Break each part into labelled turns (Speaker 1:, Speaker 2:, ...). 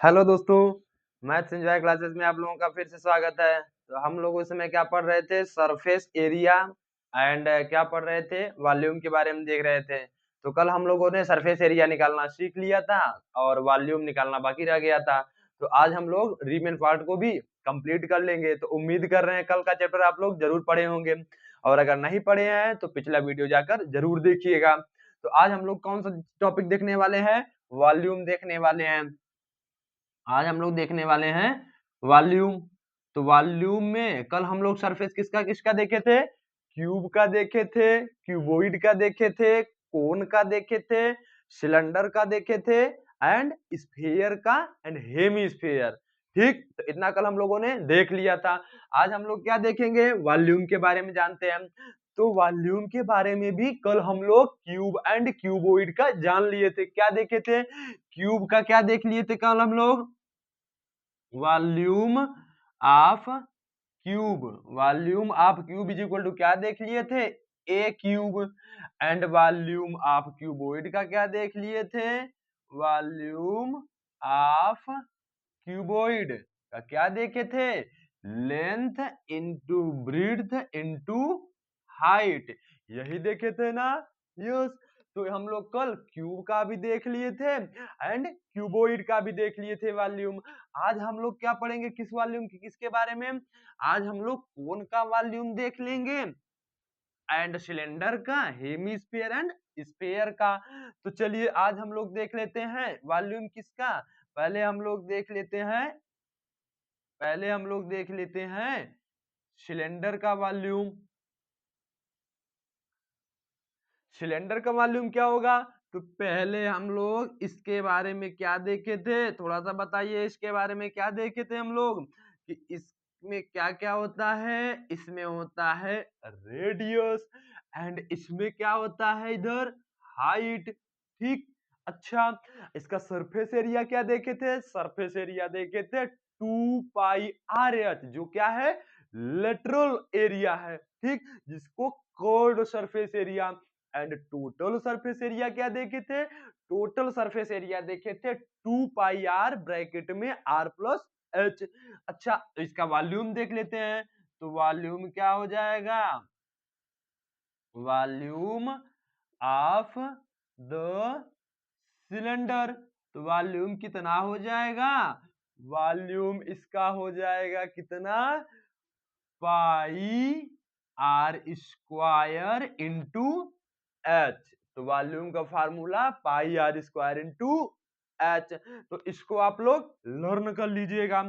Speaker 1: Hello दोस्तों, maths enjoy classes में आप लोगों का फिर से स्वागत है। तो हम लोग उस समय क्या पढ़ रहे थे? सरफेस एरिया एंड क्या पढ़ रहे थे? वॉल्यूम के बारे में देख रहे थे। तो कल हम लोगों ने सरफेस एरिया निकालना सीख लिया था और वॉल्यूम निकालना बाकी रह गया था। तो आज हम लोग रिमेन पार्ट को भी कंप्लीट कर लेंगे। तो उम्मीद कर रहे हैं कल का चैप्टर आप लोग जरूर पढ़े होंगे, और अगर नहीं पढ़े हैं तो पिछला वीडियो जाकर जरूर देखिएगा। तो आज हम लोग कौन सा टॉपिक देखने वाले हैं? वॉल्यूम देखने वाले हैं। आज हम लोग देखने वाले हैं वॉल्यूम। तो वॉल्यूम में कल हम लोग सरफेस किसका किसका देखे थे? क्यूब का देखे थे, क्यूबोइड का देखे थे, कोन का देखे थे, सिलेंडर का देखे थे एंड स्फीयर का एंड हेमीस्फीयर। ठीक, तो इतना कल हम लोगों ने देख लिया था। आज हम लोग क्या देखेंगे? वॉल्यूम के बारे में जानते हैं। तो वॉल्यूम के बारे में भी कल हम लोग क्यूब एंड क्यूबोइड का जान लिए थे। क्या देखे थे? क्यूब का क्या देख लिए थे कल हम लोग? Volume of cube. Volume of cube is equal to क्या देख लिए थे? A cube. And volume of cuboid का क्या देख लिए थे? वॉल्यूम ऑफ क्यूबोइड का क्या देखे थे? Length into breadth into height. यही देखे थे ना? यस। तो हम लोग कल क्यूब का भी देख लिए थे एंड क्यूबोइड का भी देख लिए थे वॉल्यूम। आज हम लोग क्या पढ़ेंगे? किस वॉल्यूम की किसके बारे में? आज हम लोग कोन का वॉल्यूम देख लेंगे एंड सिलेंडर का, हेमीस्फीयर एंड स्फीयर का। तो चलिए आज हम लोग देख लेते हैं वॉल्यूम किसका। पहले हम लोग देख लेते हैं सिलेंडर का वॉल्यूम। सिलेंडर का वॉल्यूम क्या होगा? तो पहले हम लोग इसके बारे में क्या देखे थे? थोड़ा सा बताइए, इसके बारे में क्या देखे थे हम लोग कि इसमें क्या क्या होता है? इसमें होता है रेडियस एंड इसमें क्या होता है इधर? हाइट। ठीक। अच्छा, इसका सरफेस एरिया क्या देखे थे? सरफेस एरिया देखे थे 2πr/h, जो क्या है? लेटरल एरिया है। ठीक, जिसको curved surface area. And total surface area क्या देखे थे? टोटल सरफेस एरिया देखे थे 2πr ब्रैकेट में r+h। अच्छा, तो इसका वॉल्यूम देख लेते हैं। तो वॉल्यूम क्या हो जाएगा? Volume of the cylinder. तो वॉल्यूम कितना हो जाएगा? वॉल्यूम इसका हो जाएगा कितना? πr² into H. तो वॉल्यूम का फार्मूला πr² इंटू एच। तो इसको आप लोग लर्न कर लीजिएगा।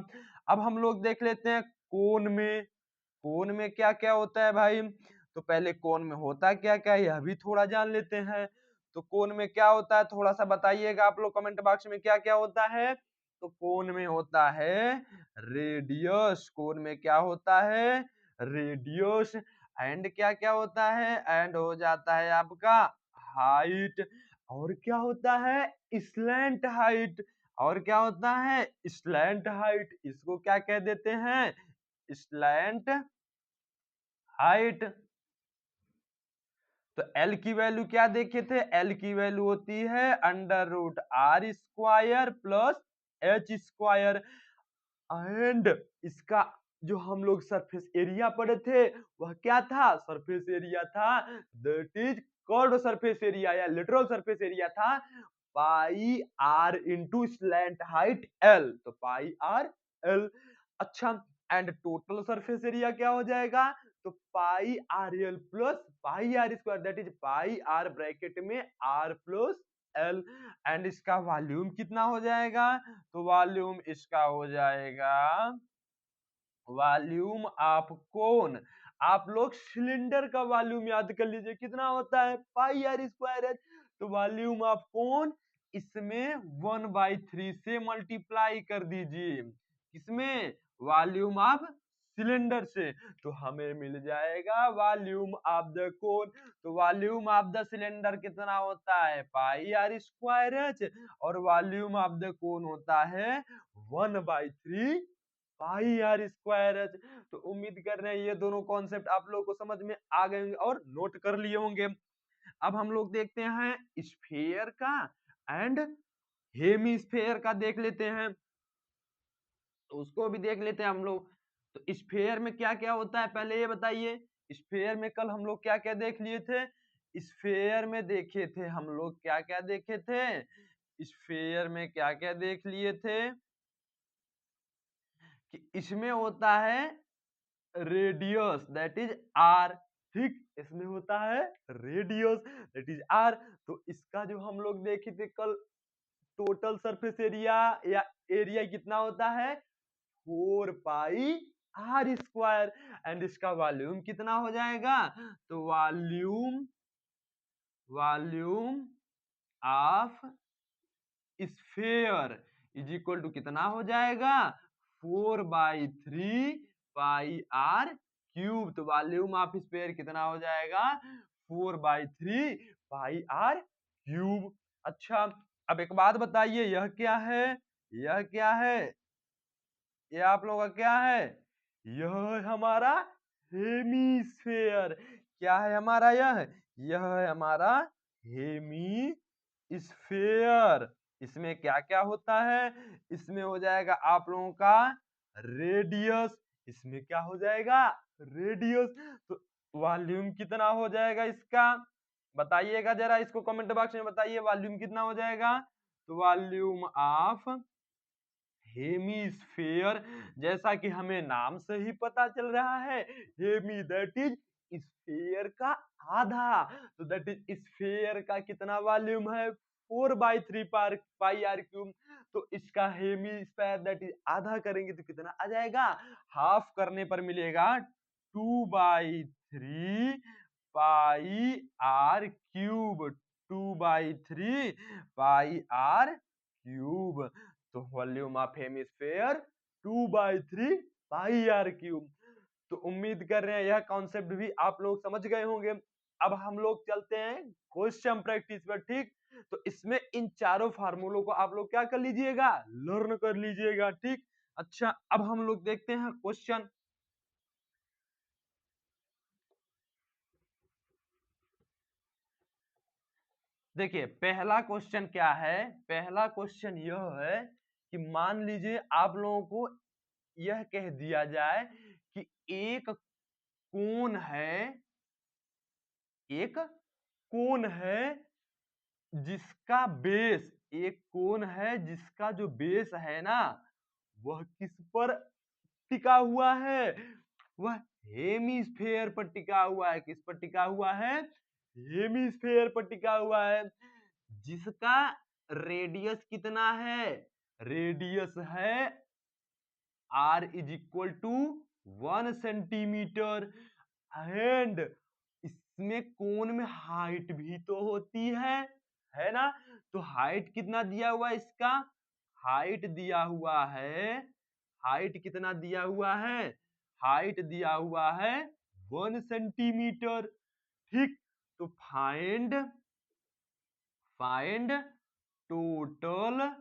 Speaker 1: अब हम लोग देख लेते हैं कोन में। कोन में क्या क्या होता है भाई? तो पहले कोन में होता क्या क्या यह भी थोड़ा जान लेते हैं। तो कोन में क्या होता है थोड़ा सा बताइएगा आप लोग कमेंट बॉक्स में, क्या क्या होता है? तो कोन में होता है रेडियस। कोन में क्या होता है? रेडियस। एंड क्या क्या होता है? एंड हो जाता है आपका हाइट। और क्या होता है? Slant height. और क्या होता है? Slant height. इसको क्या कह देते हैं? Slant height. तो एल की वैल्यू क्या देखे थे? एल की वैल्यू होती है √r² प्लस h²। एंड इसका जो हम लोग सरफेस एरिया पढ़े थे वह क्या था? सरफेस एरिया था that is curved surface area या लिटरल सरफेस एरिया था πr into slant height l। तो πr/l। अच्छा, एंड टोटल सरफेस एरिया क्या हो जाएगा? तो πrl plus πr² that is πr bracket में r+l। एंड इसका वॉल्यूम कितना हो जाएगा? तो वॉल्यूम इसका हो जाएगा वॉल्यूम ऑफ कोन। आप लोग सिलेंडर का वॉल्यूम याद कर लीजिए, कितना होता है? πr²h। तो वॉल्यूम ऑफ कोन इसमें 1/3 से मल्टीप्लाई कर दीजिए। किसमें? वॉल्यूम ऑफ सिलेंडर से। तो हमें मिल जाएगा वॉल्यूम ऑफ द कोन। तो वॉल्यूम ऑफ द सिलेंडर कितना होता है? πr²h। और वॉल्यूम ऑफ द कोन होता है 1/3 πr²h। तो उम्मीद कर रहे हैं ये दोनों कॉन्सेप्ट आप लोगों को समझ में आ गए होंगे और नोट कर लिए होंगे। अब हम लोग देखते हैं स्फीयर का एंड हेमीस्फीयर का देख लेते हैं। तो उसको भी देख लेते हैं हम लोग। तो स्फेयर में क्या क्या होता है पहले ये बताइए। स्फेयर में कल हम लोग क्या क्या देख लिए थे। स्फेयर में देखे थे हम लोग क्या क्या देखे थे। स्फेयर में क्या क्या देख लिए थे कि इसमें होता है रेडियस दैट इज आर। ठीक, इसमें होता है रेडियस दैट इज आर। तो इसका जो हम लोग देखे थे कल टोटल सरफेस एरिया या एरिया कितना होता है 4 पाई आर स्क्वायर। एंड इसका वॉल्यूम कितना हो जाएगा। तो volume volume of sphere is equal to कितना हो जाएगा 4/3 पाई आर क्यूब। तो वॉल्यूम ऑफ स्फेयर कितना हो जाएगा 4/3 पाई आर क्यूब। अच्छा, अब एक बात बताइए यह क्या है। यह क्या है। ये आप लोगों का क्या है। यह है हमारा हेमीस्फेयर। क्या है हमारा यह है हमारा हेमी स्फेयर। इसमें क्या क्या होता है। इसमें हो जाएगा आप लोगों का रेडियस। इसमें क्या हो जाएगा रेडियस। तो वॉल्यूम कितना हो जाएगा इसका बताइएगा जरा, इसको कमेंट बॉक्स में बताइए वॉल्यूम कितना हो जाएगा। तो वॉल्यूम ऑफ हेमीस्फेयर, जैसा कि हमें नाम से ही पता चल रहा है हेमी दैट इज स्फेयर का आधा। तो दैट इज स्फेयर का कितना वॉल्यूम है 4/3 पाई आर क्यूब। तो इसका हेमी स्फेयर दैट इज आधा करेंगे तो कितना आ जाएगा। हाफ करने पर मिलेगा 2/3 pi are cube. 2/3 pi are cube. तो volume of hemisphere 2/3 pi are cube. तो उम्मीद कर रहे हैं यह कॉन्सेप्ट भी आप लोग समझ गए होंगे। अब हम लोग चलते हैं क्वेश्चन प्रैक्टिस पर। ठीक, तो इसमें इन चारों फार्मूलों को आप लोग क्या कर लीजिएगा लर्न कर लीजिएगा। ठीक, अच्छा अब हम लोग देखते हैं क्वेश्चन। देखिए पहला क्वेश्चन क्या है। पहला क्वेश्चन यह है कि मान लीजिए आप लोगों को यह कह दिया जाए कि एक कोण है। एक कोण है जिसका बेस, एक कोण है जिसका जो बेस है ना वह किस पर टिका हुआ है। वह हेमीस्फेयर पर टिका हुआ है। किस पर टिका हुआ है हेमीस्फेयर पर टिका हुआ है। जिसका रेडियस कितना है। रेडियस है r is equal to 1 centimetre. And इसमें कोण में हाइट भी तो होती है ना। तो हाइट कितना दिया हुआ है इसका। हाइट दिया हुआ है। हाइट कितना दिया हुआ है। हाइट दिया हुआ है 1 सेंटीमीटर। ठीक, तो find find total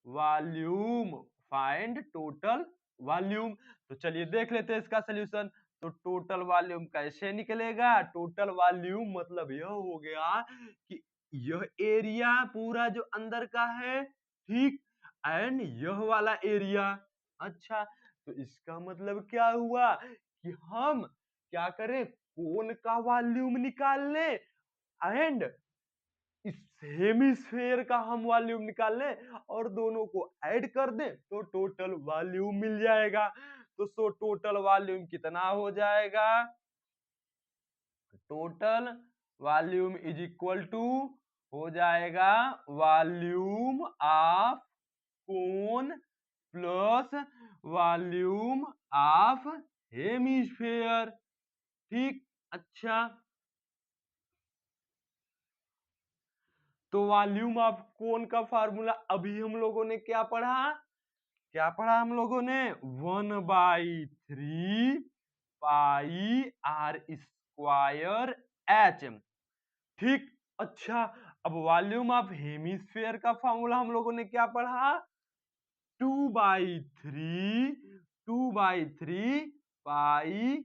Speaker 1: volume. Find total volume. तो चलिए देख लेते हैं इसका सलूशन। तो टोटल वॉल्यूम कैसे निकलेगा। टोटल वॉल्यूम मतलब यह हो गया कि यह एरिया पूरा जो अंदर का है। ठीक, एंड यह वाला एरिया। अच्छा, तो इसका मतलब क्या हुआ कि हम क्या करें कोण का वॉल्यूम निकाल लें एंड इस हेमिस्फेयर का हम वॉल्यूम निकाल लें और दोनों को ऐड कर दें तो टोटल वॉल्यूम मिल जाएगा। तो सो टोटल वॉल्यूम कितना हो जाएगा। Total volume is equal to हो जाएगा volume of cone plus volume of hemisphere. ठीक, अच्छा तो वॉल्यूम ऑफ कोन का फार्मूला अभी हम लोगों ने क्या पढ़ा। क्या पढ़ा हम लोगों ने 1/3 पाई आर स्क्वायर एच। ठीक, अच्छा अब वॉल्यूम ऑफ हेमिस्फेयर का फार्मूला हम लोगों ने क्या पढ़ा 2/3 पाई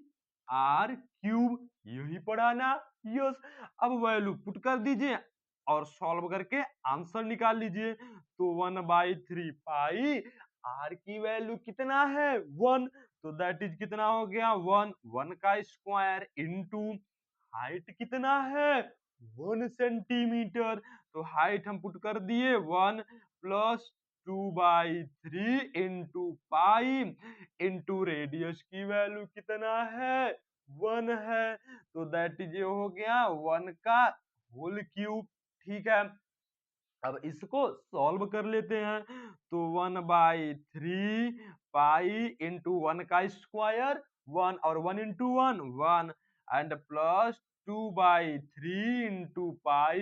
Speaker 1: आर क्यूब। यही पढ़ा ना। यस, अब वैल्यू पुट कर दीजिए और सॉल्व करके आंसर निकाल लीजिए। तो 1/3 पाई आर की वैल्यू कितना है 1, तो दैट इज कितना हो गया 1, 1 का स्क्वायर इंटू हाइट कितना है 1 सेंटीमीटर, तो हाइट हम पुट कर दिए 1 plus 2/3 into pi into radius की वैल्यू कितना है 1 है, तो दैट इज ये हो गया 1 का होल क्यूब। ठीक है, अब इसको सॉल्व कर लेते हैं, तो 1/3 पाई इंटू 1 का स्क्वायर 1 और 1 into 1 1 and plus 2/3 into pi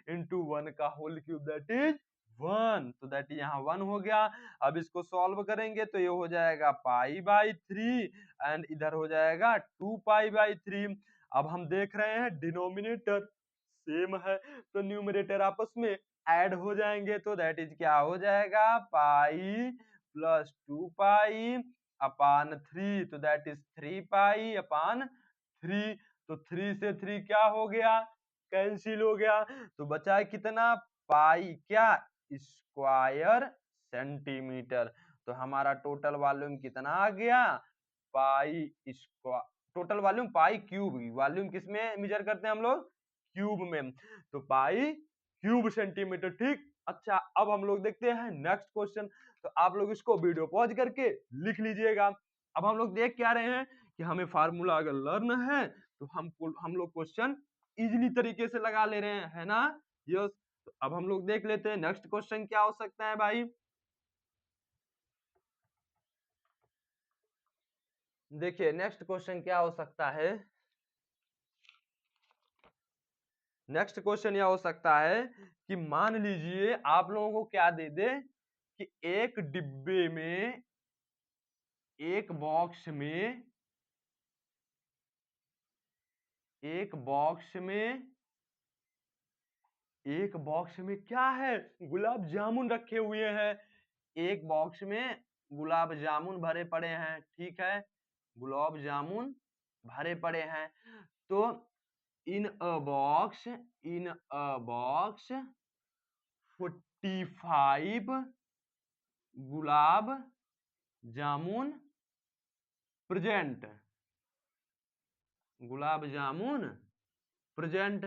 Speaker 1: into 1 का होल क्यूब दैट इज 1, तो दैट यहाँ 1 हो गया। अब इसको सॉल्व करेंगे तो ये हो जाएगा पाई/3 एंड इधर हो जाएगा 2 पाई/3। अब हम देख रहे हैं डिनोमिनेटर सेम है तो न्यूमरेटर आपस में ऐड हो जाएंगे, तो दैट इज क्या हो जाएगा पाई प्लस 2 पाई अपान 3, तो दैट इज 3 पाई/3, तो 3 से 3 क्या हो गया कैंसिल हो गया, तो बचा है कितना पाई क्या स्क्वायर सेंटीमीटर, तो हमारा टोटल वॉल्यूम कितना आ गया पाई स्क्वायर, टोटल वॉल्यूम पाई क्यूब, वॉल्यूम किसमें मेजर करते हैं हम लोग क्यूब में, तो पाई क्यूब सेंटीमीटर। ठीक, अच्छा अब हम लोग देखते हैं नेक्स्ट क्वेश्चन, तो आप लोग इसको वीडियो पॉज करके लिख लीजिएगा। अब हम लोग देख क्या रहे हैं कि हमें फार्मूला अगर लर्न है तो हम लोग क्वेश्चन इजीली तरीके से लगा ले रहे हैं, है ना। यस, तो अब हम लोग देख लेते हैं नेक्स्ट क्वेश्चन क्या हो सकता है भाई। देखिए नेक्स्ट क्वेश्चन क्या हो सकता है, नेक्स्ट क्वेश्चन यह हो सकता है कि मान लीजिए आप लोगों को क्या दे दे कि एक डिब्बे में, एक बॉक्स में, एक बॉक्स में, एक बॉक्स में क्या है गुलाब जामुन रखे हुए हैं, एक बॉक्स में गुलाब जामुन भरे पड़े हैं। ठीक है, गुलाब जामुन भरे पड़े हैं, तो in a box, in a box 45 gulab jamun present, gulab jamun present.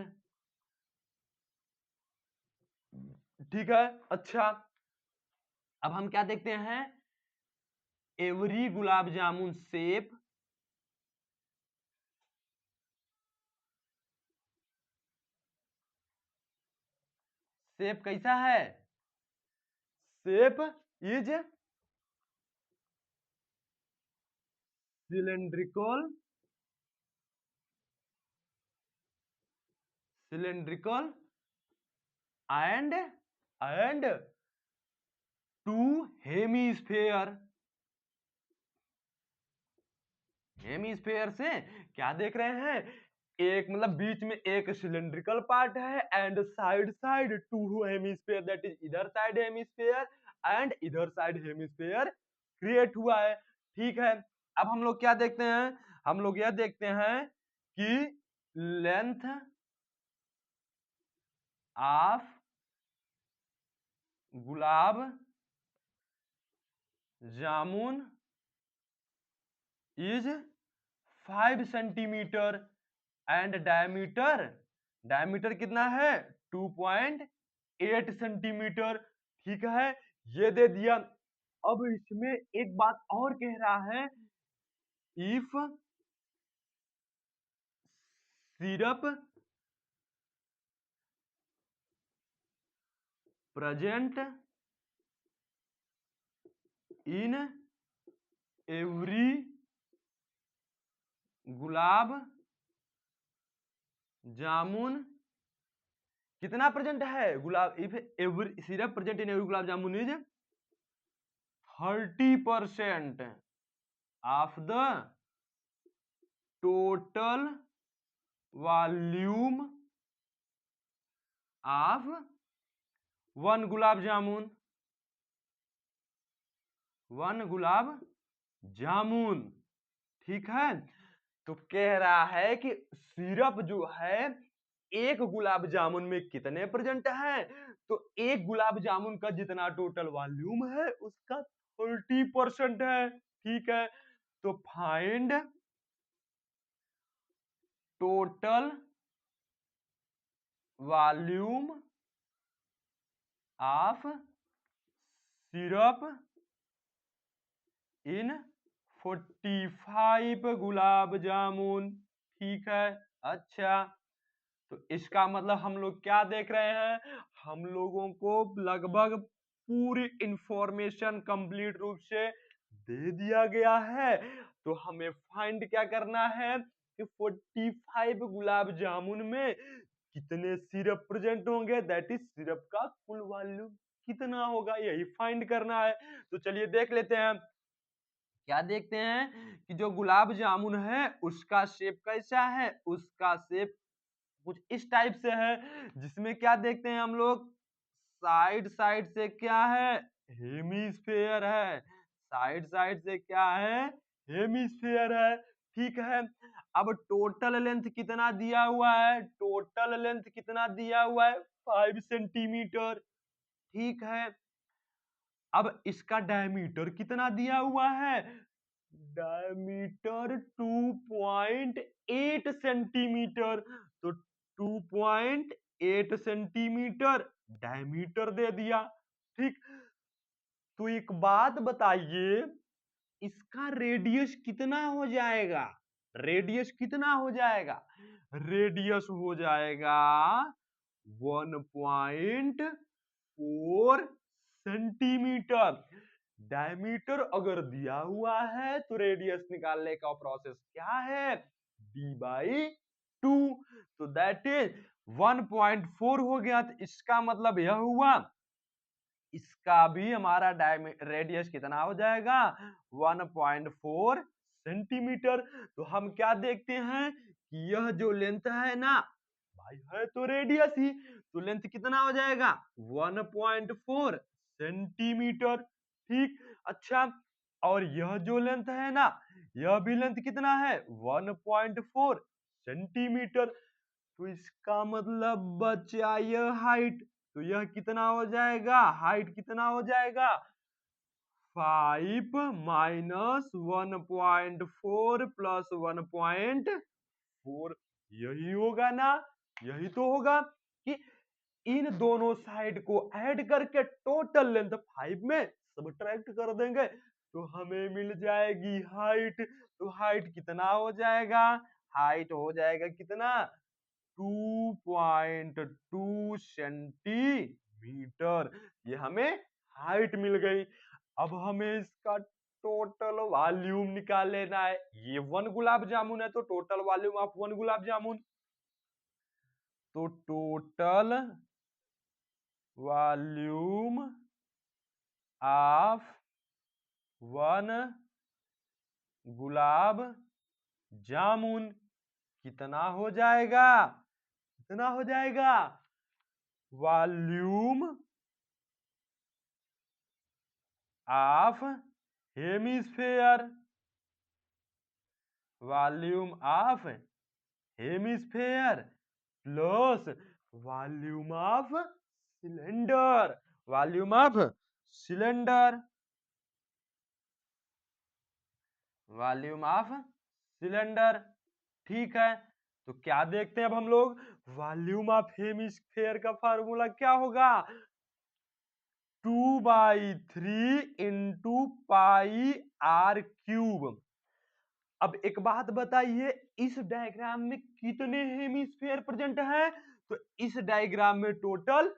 Speaker 1: ठीक है, अच्छा अब हम क्या देखते हैं every gulab jamun shape, shape कैसा है, shape is cylindrical, cylindrical and two hemisphere, hemisphere से क्या देख रहे हैं एक मतलब बीच में एक सिलेंड्रिकल पार्ट है and side side two hemisphere, that is इधर साइड हेमीस्फेयर एंड इधर साइड हेमीस्फेयर क्रिएट हुआ है। ठीक है, अब हम लोग क्या देखते हैं, हम लोग यह देखते हैं कि length of gulab jamun is 5 centimetre and diameter, diameter कितना है 2.8 सेंटीमीटर। ठीक है, ये दे दिया। अब इसमें एक बात और कह रहा है, if syrup present in every gulab jamun, कितना प्रेजेंट है gulab, if every syrup present in every gulab jamun is 30% of the total volume of 1 gulab jamun, 1 gulab jamun. ठीक है, तो कह रहा है कि सिरप जो है एक गुलाब जामुन में कितने प्रेजेंट है, तो एक गुलाब जामुन का जितना टोटल वॉल्यूम है उसका 40% है। ठीक है, तो find total volume of syrup इन 45 गुलाब जामुन। ठीक है, अच्छा, तो इसका मतलब हम लोग क्या देख रहे हैं, हम लोगों को लगभग पूरी इंफॉर्मेशन कंप्लीट रूप से दे दिया गया है। तो हमें फाइंड क्या करना है कि 45 गुलाब जामुन में कितने सिरप प्रेजेंट होंगे, दैट इज सिरप का कुल वॉल्यूम कितना होगा, यही फाइंड करना है। तो चलिए देख लेते हैं। क्या देखते हैं कि जो गुलाब जामुन है उसका शेप कैसा है, उसका शेप कुछ इस टाइप से है, जिसमें क्या देखते हैं हम लोग, साइड साइड से क्या है, हेमिस्फेयर है। साइड साइड से क्या है, हेमिस्फेयर है। ठीक है, अब टोटल लेंथ कितना दिया हुआ है, टोटल लेंथ कितना दिया हुआ है, 5 सेंटीमीटर। ठीक है, अब इसका डायमीटर कितना दिया हुआ है, डायमीटर 2.8 सेंटीमीटर। तो 2.8 सेंटीमीटर डायमीटर दे दिया। ठीक, तो एक बात बताइए, इसका रेडियस कितना हो जाएगा, रेडियस कितना हो जाएगा, रेडियस हो जाएगा 1.4 सेंटीमीटर। डायमीटर अगर दिया हुआ है तो रेडियस निकालने का प्रोसेस क्या है, d बाई 2। तो दैट इज 1.4 हो गया। तो इसका मतलब यह हुआ, इसका भी हमारा रेडियस कितना हो जाएगा, 1.4 सेंटीमीटर। तो हम क्या देखते हैं कि यह जो लेंथ है ना भाई, है तो रेडियस ही, तो लेंथ कितना हो जाएगा, 1.4 सेंटीमीटर। ठीक, अच्छा, और यह जो लेंथ है ना, यह भी लेंथ कितना है, 1.4 सेंटीमीटर। तो इसका मतलब बचा यह हाइट, तो यह कितना हो जाएगा, हाइट कितना हो जाएगा, 5 माइनस 1.4 प्लस 1.4, यही होगा ना, यही तो होगा कि इन दोनों साइड को ऐड करके टोटल लेंथ 5 में सब्ट्रैक्ट कर देंगे तो हमें मिल जाएगी हाइट। तो हाइट कितना हो जाएगा, हाइट हो जाएगा कितना, 2.2 सेंटीमीटर। ये हमें हाइट मिल गई। अब हमें इसका टोटल वॉल्यूम निकाल लेना है। ये 1 गुलाब जामुन है तो टोटल वॉल्यूम ऑफ 1 गुलाब जामुन, तो total volume of 1 gulab jamun कितना हो जाएगा, कितना हो जाएगा, volume of hemisphere, volume of hemisphere plus volume of cylinder, volume of cylinder, volume of cylinder. ठीक है, तो क्या देखते हैं अब हम लोग, वॉल्यूम ऑफ हेमिस्फेयर का फार्मूला क्या होगा, 2/3 इंटू पाई आर क्यूब। अब एक बात बताइए, इस डायग्राम में कितने हेमिस्फेयर प्रेजेंट हैं, तो इस डायग्राम में टोटल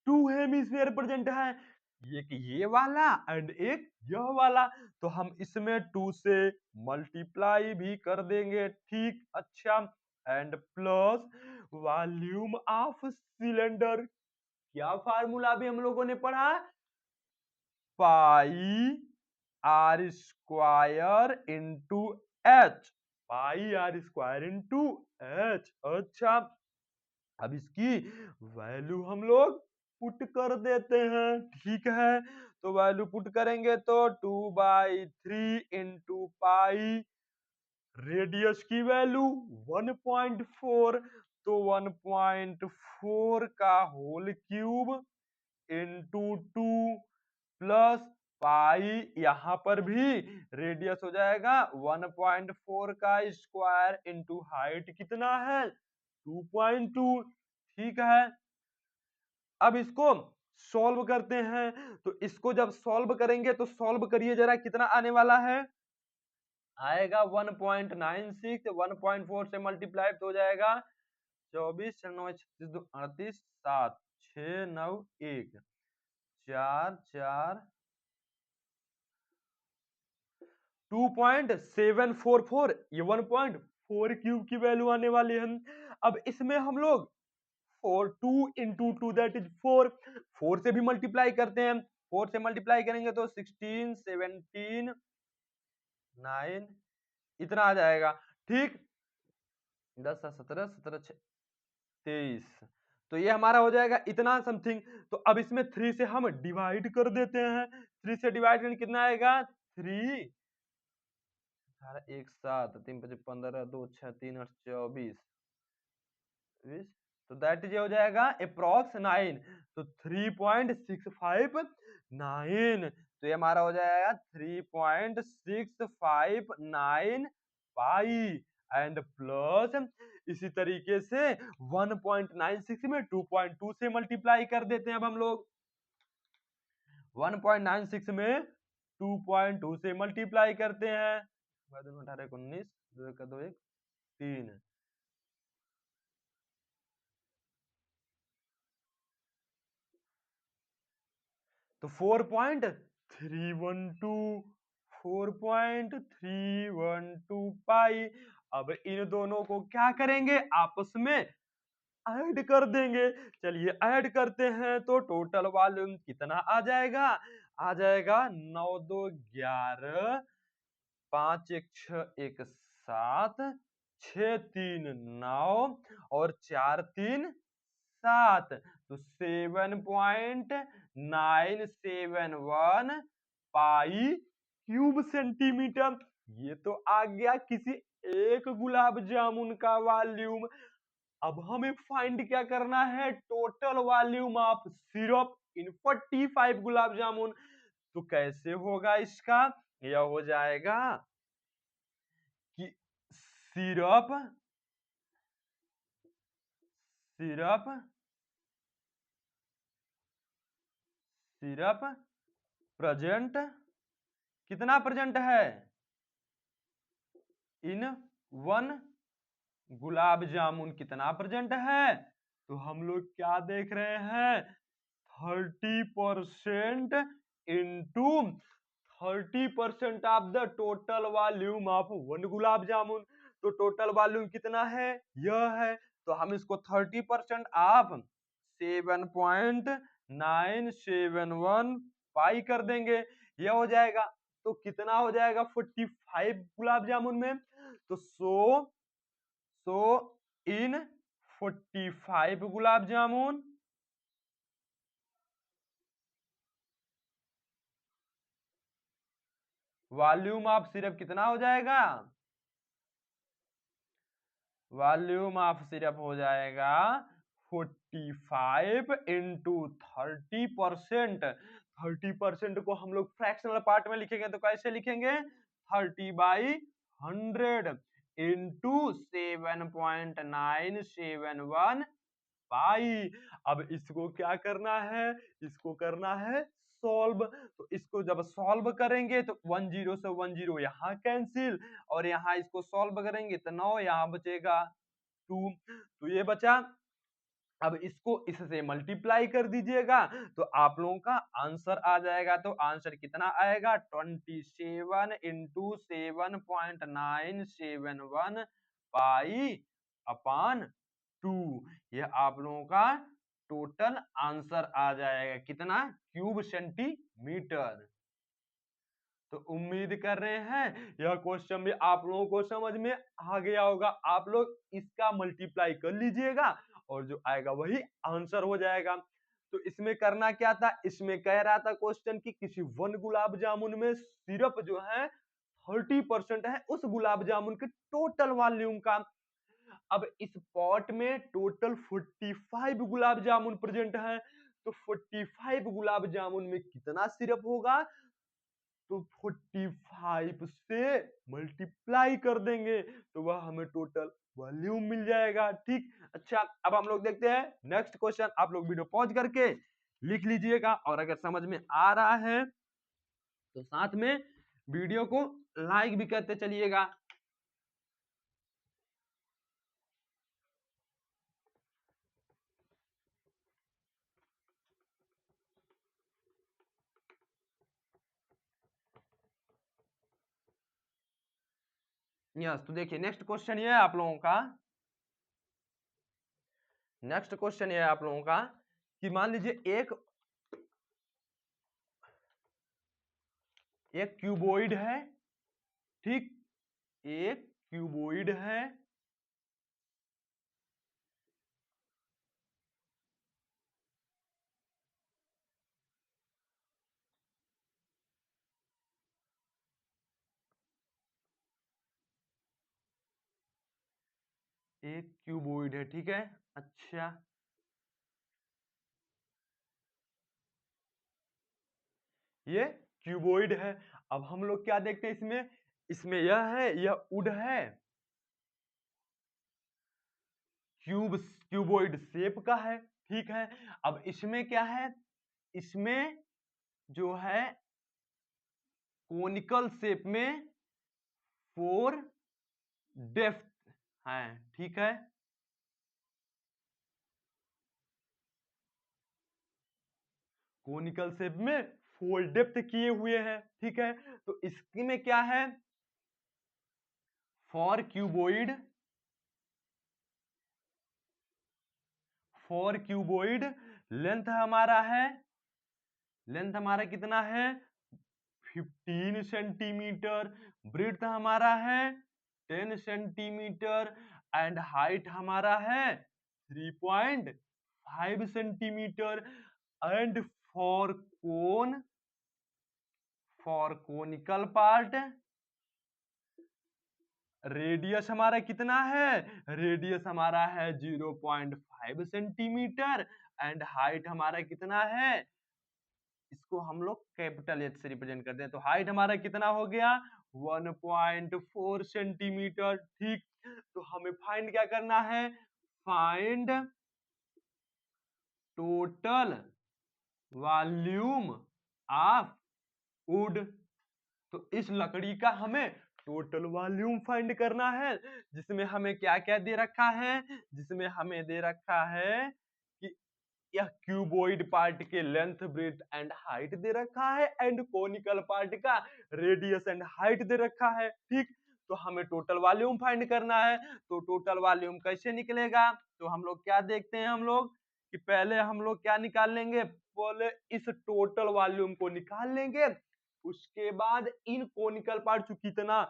Speaker 1: 2 हेमिस्फेयर प्रेजेंट है, एक ये वाला एंड एक यह वाला। तो हम इसमें 2 से मल्टीप्लाई भी कर देंगे। ठीक, अच्छा, and plus volume of cylinder, क्या फार्मूला भी हम लोगों ने पढ़ा, pi are square into h, pi are square into h. अच्छा, अब इसकी वैल्यू हम लोग पुट कर देते हैं। ठीक है, तो वैल्यू पुट करेंगे तो 2/3 इंटू पाई, रेडियस की वैल्यू 1.4, तो 1.4 का whole cube into 2 plus pi, यहाँ पर भी रेडियस हो जाएगा 1.4 का स्क्वायर इंटू हाइट कितना है 2.2। ठीक है, अब इसको सॉल्व करते हैं। तो इसको जब सॉल्व करेंगे तो सॉल्व करिए जरा, कितना आने वाला है, आएगा 1.96, 1.4 से मल्टीप्लाई तो हो जाएगा 24, 9, 36, 38, 7, 6, 9, 1, 4, 4, 2.744, ये 1.4 क्यूब की वैल्यू आने वाली है। अब इसमें हम लोग 2 इंटू 2 दैट इज 4, 4 से भी मल्टीप्लाई करते हैं। 4 से मल्टीप्लाई करेंगे तो 16, 17, 9 इतना आ जाएगा। ठीक, 10, 17, 17, 23, तो ये हमारा हो जाएगा इतना समथिंग। तो अब इसमें 3 से हम डिवाइड कर देते हैं। 3 से डिवाइड करने कितना आएगा 3, 1, 7, 3, 5, 15, 2, 6, 3, 8, 24, 20, तो दैट इज हो जाएगा अप्रॉक्स 9, तो 3.659, तो ये हमारा हो जाएगा 3.659 पाई एंड प्लस, इसी तरीके से 1.96 में 2.2 से मल्टीप्लाई कर देते हैं। अब हम लोग 1.96 में 2.2 से मल्टीप्लाई करते हैं, 18, 19, 2, 1, 2, 1, 3, तो 4.312, 4.312 पाई। अब इन दोनों को क्या करेंगे, आपस में ऐड कर देंगे। चलिए ऐड करते हैं तो टोटल वॉल्यूम कितना आ जाएगा, आ जाएगा 9, 2, 11, 5, 1, 6, 1, 7, 6, 3, 9 और 4, 3, 7, तो 7.971 पाई क्यूब सेंटीमीटर। ये तो आ गया किसी एक गुलाब जामुन का वॉल्यूम। अब हमें फाइंड क्या करना है, टोटल वॉल्यूम ऑफ सिरप इन 45 गुलाब जामुन। तो कैसे होगा इसका, यह हो जाएगा कि सिरप सिरप सिरप प्रेजेंट, कितना प्रेजेंट है इन 1 गुलाब जामुन, कितना प्रेजेंट है, तो हम लोग क्या देख रहे हैं 30% into 30% of the total volume of 1 gulab जामुन। तो टोटल वॉल्यूम कितना है, यह है, तो हम इसको 30% ऑफ 7.971 पाई कर देंगे, यह हो जाएगा। तो कितना हो जाएगा 45 गुलाब जामुन में, तो सो इन 45 गुलाब जामुन वॉल्यूम ऑफ सिरप कितना हो जाएगा, वॉल्यूम ऑफ सिरप हो जाएगा 45 इंटू 30%। 30% को हम लोग फ्रैक्शनल पार्ट में लिखेंगे तो कैसे लिखेंगे, 30/100 इंटू 7.971 पाई। अब इसको क्या करना है, इसको करना है सॉल्व। तो इसको जब सॉल्व करेंगे तो 10 से 10 यहाँ कैंसिल, और यहाँ इसको सॉल्व करेंगे तो 9 यहाँ बचेगा 2, तो ये बचा। अब इसको इससे मल्टीप्लाई कर दीजिएगा तो आप लोगों का आंसर आ जाएगा। तो आंसर कितना आएगा 27 इंटू 7.971 पाई अपॉन 2, ये आप लोगों का टोटल आंसर आ जाएगा, कितना क्यूब सेंटीमीटर। तो उम्मीद कर रहे हैं यह क्वेश्चन भी आप लोगों को समझ में आ गया होगा। आप लोग इसका मल्टीप्लाई कर लीजिएगा और जो आएगा वही आंसर हो जाएगा। तो इसमें करना क्या था, इसमें कह रहा था क्वेश्चन कि किसी 1 गुलाब जामुन में सिरप जो है 30% है उस गुलाब जामुन के टोटल वॉल्यूम का। अब इस पॉट में टोटल 45 गुलाब जामुन प्रेजेंट है, तो 45 गुलाब जामुन में कितना सिरप होगा, तो 45 से मल्टीप्लाई कर देंगे तो वह हमें टोटल वॉल्यूम मिल जाएगा। ठीक, अच्छा अब हम लोग देखते हैं नेक्स्ट क्वेश्चन। आप लोग वीडियो पॉज करके लिख लीजिएगा और अगर समझ में आ रहा है तो साथ में वीडियो को लाइक भी करते चलिएगा। यस, तो देखिए नेक्स्ट क्वेश्चन ये है आप लोगों का, नेक्स्ट क्वेश्चन ये है आप लोगों का कि मान लीजिए एक क्यूबॉइड है। ठीक, एक क्यूबॉइड है, एक क्यूबॉइड है। ठीक है, अच्छा ये क्यूबॉइड है। अब हम लोग क्या देखते हैं इसमें, इसमें यह है, यह वुड है, क्यूबॉइड शेप का है। ठीक है, अब इसमें क्या है, इसमें जो है कोनिकल शेप में 4 डेप्थ है। ठीक है, कोनिकल शेप में 4 डेप्थ किए हुए हैं। ठीक है, तो इसमें क्या है, for cuboid, for cuboid length हमारा है, लेंथ हमारा कितना है 15 सेंटीमीटर, ब्रेड्थ हमारा है 10 सेंटीमीटर एंड हाइट हमारा है 3.5 centimetre and for cone, for conical part radius हमारा कितना है, रेडियस हमारा है 0.5 सेंटीमीटर एंड हाइट हमारा कितना है, इसको हम लोग कैपिटल एच से रिप्रेजेंट करते हैं, तो हाइट हमारा कितना हो गया 1.4 सेंटीमीटर। ठीक, तो हमें फाइंड क्या करना है, find total volume of would. तो इस लकड़ी का हमें टोटल वॉल्यूम फाइंड करना है, जिसमें हमें क्या क्या दे रखा है, जिसमें हमें दे रखा है कि यह क्यूबॉइड पार्ट के लेंथ ब्रेड्थ एंड हाइट दे रखा है एंड कोनिकल पार्ट का रेडियस एंड हाइट दे रखा है। ठीक, तो हमें टोटल वॉल्यूम फाइंड करना है, तो टोटल वॉल्यूम कैसे निकलेगा, तो हम लोग क्या देखते हैं, हम लोग कि पहले हम लोग क्या निकाल लेंगे, पहले इस टोटल वॉल्यूम को निकाल लेंगे, उसके बाद इन कोनिकल पार्ट कितना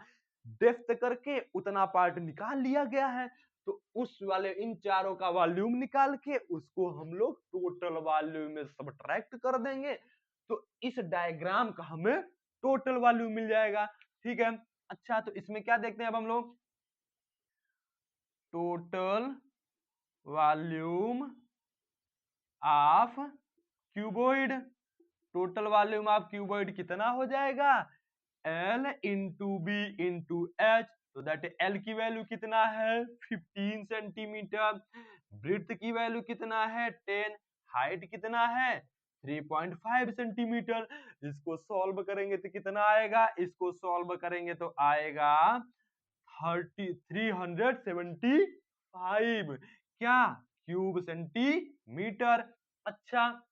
Speaker 1: डेप्थ करके उतना पार्ट निकाल लिया गया है, तो उस वाले इन चारों का वॉल्यूम निकाल के उसको हम लोग टोटल वॉल्यूम में सबट्रैक्ट कर देंगे, तो इस डायग्राम का हमें टोटल वॉल्यूम मिल जाएगा। ठीक है, अच्छा तो इसमें क्या देखते हैं अब हम लोग, total volume of cuboid, total volume of cuboid कितना हो जाएगा, L into B into H, तो दैट L की वैल्यू कितना है 15 सेंटीमीटर, ब्रेड्थ की वैल्यू कितना है 10, हाइट कितना है 3.5 सेंटीमीटर। इसको सॉल्व करेंगे तो कितना आएगा, इसको सॉल्व करेंगे तो आएगा 375 क्या क्यूब सेंटीमीटर। अच्छा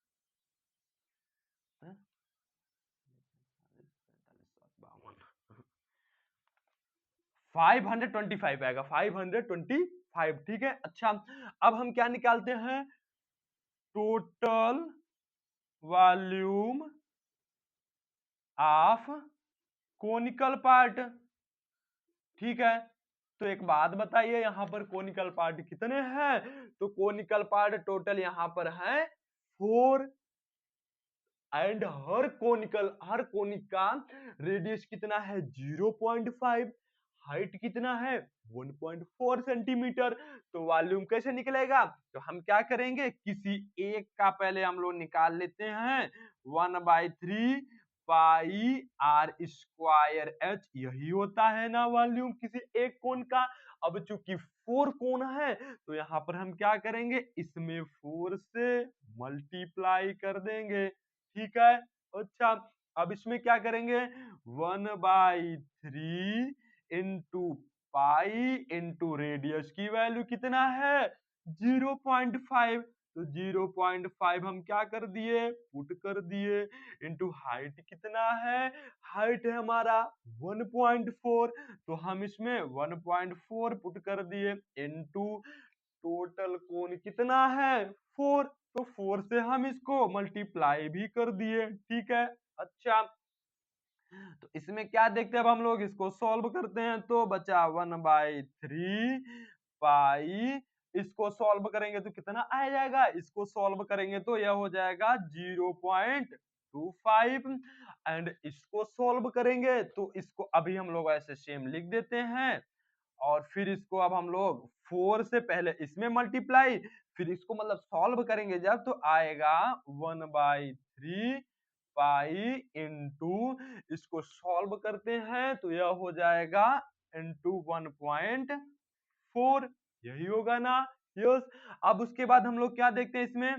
Speaker 1: 525 आएगा, 525। ठीक है, अच्छा अब हम क्या निकालते हैं, total volume of conical part. ठीक है, तो एक बात बताइए यहाँ पर कोनिकल पार्ट कितने हैं, तो कोनिकल पार्ट टोटल यहाँ पर है 4 एंड हर कोनिक का रेडियस कितना है 0.5, हाइट कितना है 1.4 सेंटीमीटर। तो वॉल्यूम कैसे निकलेगा, तो हम क्या करेंगे, किसी एक का पहले हम लोग निकाल लेते हैं 1/3 पाई आर स्क्वायर एच, यही होता है ना वॉल्यूम किसी एक कोन का। अब चूंकि 4 कोन है तो यहाँ पर हम क्या करेंगे, इसमें 4 से मल्टीप्लाई कर देंगे, ठीक है। अच्छा, अब इसमें क्या करेंगे, 1/3 इंटू पाई इंटू रेडियस की वैल्यू कितना है 0.5, तो 0.5 हम क्या कर दिए, पुट कर दिए, इंटू हाइट कितना है, हाइट है हमारा 1.4, तो हम इसमें 1.4 पुट कर दिए, इंटू टोटल कोण कितना है 4, तो 4 से हम इसको मल्टीप्लाई भी कर दिए, ठीक है। अच्छा, तो इसमें क्या देखते हैं, अब हम लोग इसको सॉल्व करते हैं, तो बचा 1/3 पाई, इसको सॉल्व करेंगे तो कितना आ जाएगा, इसको सॉल्व करेंगे तो यह हो जाएगा 0.25, एंड इसको सॉल्व करेंगे तो इसको अभी हम लोग ऐसे सेम लिख देते हैं, और फिर इसको अब हम लोग 4 से पहले इसमें मल्टीप्लाई, फिर इसको मतलब सॉल्व करेंगे जब, तो आएगा 1/3 पाई इंटू, इसको सॉल्व करते हैं तो यह हो जाएगा इंटू 1.4, यही होगा ना। यस, अब उसके बाद हम लोग क्या देखते हैं, इसमें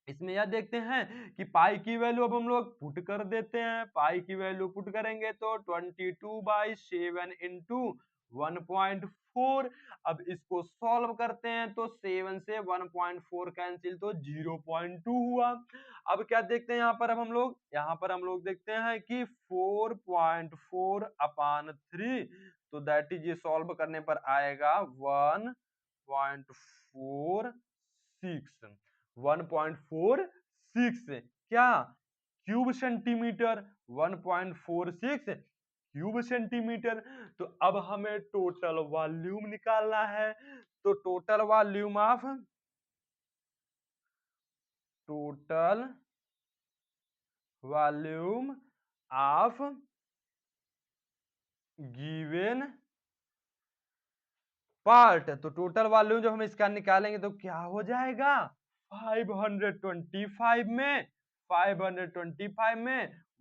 Speaker 1: इसमें यह देखते हैं कि पाई की वैल्यू अब हम लोग पुट कर देते हैं, पाई की वैल्यू पुट करेंगे तो 22/7 इंटू 1.4, अब इसको सॉल्व करते हैं तो 7 से 1.4 कैंसिल, तो 0.2 हुआ। अब क्या देखते हैं यहाँ पर, अब हम लोग यहाँ पर हम लोग देखते हैं कि 4.4/3, तो दैट इज, ये सॉल्व करने पर आएगा 1.46, 1.46 क्या क्यूब सेंटीमीटर, 1.46 क्यूब सेंटीमीटर। तो अब हमें टोटल वॉल्यूम निकालना है, तो total volume of given part, तो टोटल वॉल्यूम जब हम इसका निकालेंगे तो क्या हो जाएगा, 525 में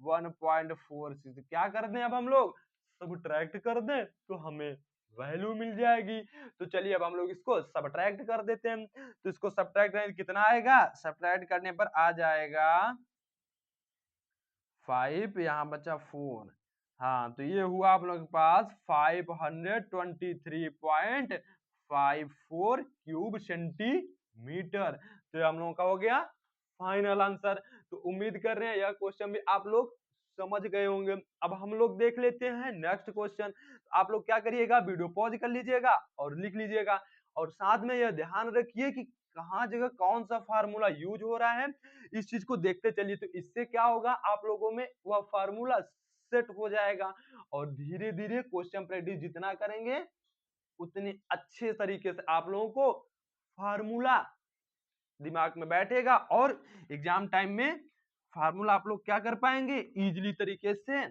Speaker 1: 1.46 क्या कर दें, अब हम लोग सबट्रैक्ट कर दें तो हमें वैल्यू मिल जाएगी। तो चलिए अब हम लोग इसको सबट्रैक्ट कर देते हैं, तो इसको सबट्रैक्ट करें कितना आएगा, सबट्रैक्ट करने पर आ जाएगा 5, यहाँ बचा 4, हाँ तो ये हुआ आप लोग के पास 523.54 क्यूब सेंटीमीटर, तो हम लोगों का हो गया फाइनल आंसर। तो उम्मीद कर रहे हैं यह क्वेश्चन भी आप लोग समझ गए होंगे। अब हम लोग देख लेते हैं नेक्स्ट क्वेश्चन। आप लोग क्या करिएगा, वीडियो पॉज कर लीजिएगा और लिख लीजिएगा, और साथ में यह ध्यान रखिए कि कहाँ जगह कौन सा फार्मूला यूज हो रहा है, इस चीज को देखते चलिए, तो इससे क्या होगा, आप लोगों में वह फार्मूला सेट हो जाएगा, और धीरे धीरे क्वेश्चन प्रैक्टिस जितना करेंगे उतने अच्छे तरीके से आप लोगों को फार्मूला दिमाग में बैठेगा, और एग्जाम टाइम में फार्मूला आप लोग क्या कर पाएंगे, इजीली तरीके से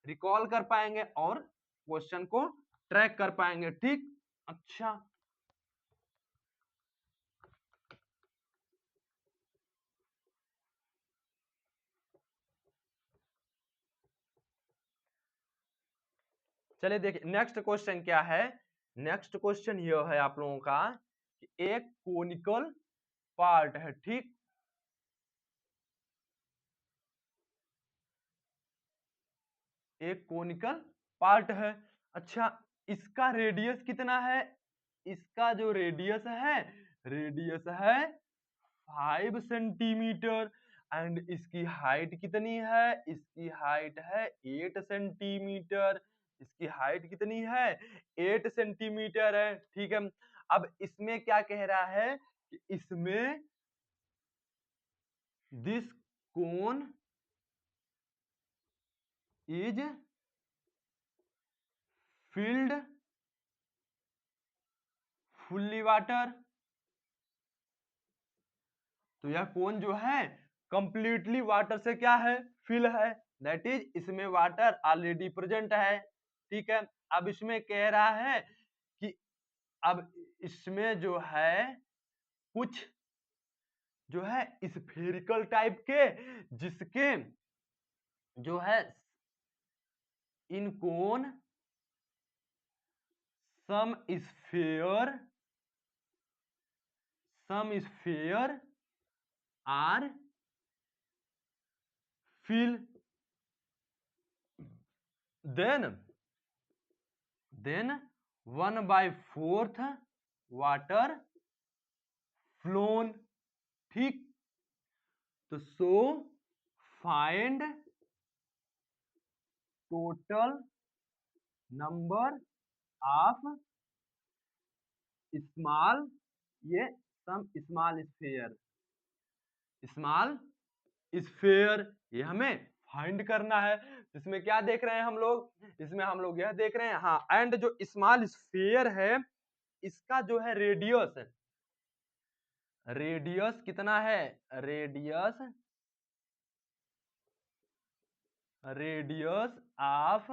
Speaker 1: रिकॉल कर पाएंगे और क्वेश्चन को ट्रैक कर पाएंगे, ठीक। अच्छा, चलिए देखिए नेक्स्ट क्वेश्चन क्या है। नेक्स्ट क्वेश्चन यह है आप लोगों का कि एक कोनिकल पार्ट है, ठीक, एक कोनिकल पार्ट है। अच्छा, इसका रेडियस कितना है, इसका जो रेडियस है 5 सेंटीमीटर, एंड इसकी हाइट कितनी है, इसकी हाइट है 8 सेंटीमीटर, इसकी हाइट कितनी है 8 सेंटीमीटर है, ठीक है। अब इसमें क्या कह रहा है कि इसमें this cone is filled fully water, तो यह कोन जो है कंप्लीटली वाटर से क्या है, फिल है, दैट इज इसमें वाटर ऑलरेडी प्रेजेंट है, ठीक है। अब इसमें कह रहा है कि अब इसमें जो है कुछ जो है स्फेरिकल टाइप के, जिसके जो है in cone some sphere are fill then 1/4 water flown. ठीक, तो so find total number of small, ये सम स्मॉल स्फेयर, ये हमें फाइंड करना है। इसमें क्या देख रहे हैं हम लोग, इसमें हम लोग यह देख रहे हैं, हाँ, एंड जो स्मॉल स्फेयर है इसका जो है रेडियस कितना है, रेडियस ऑफ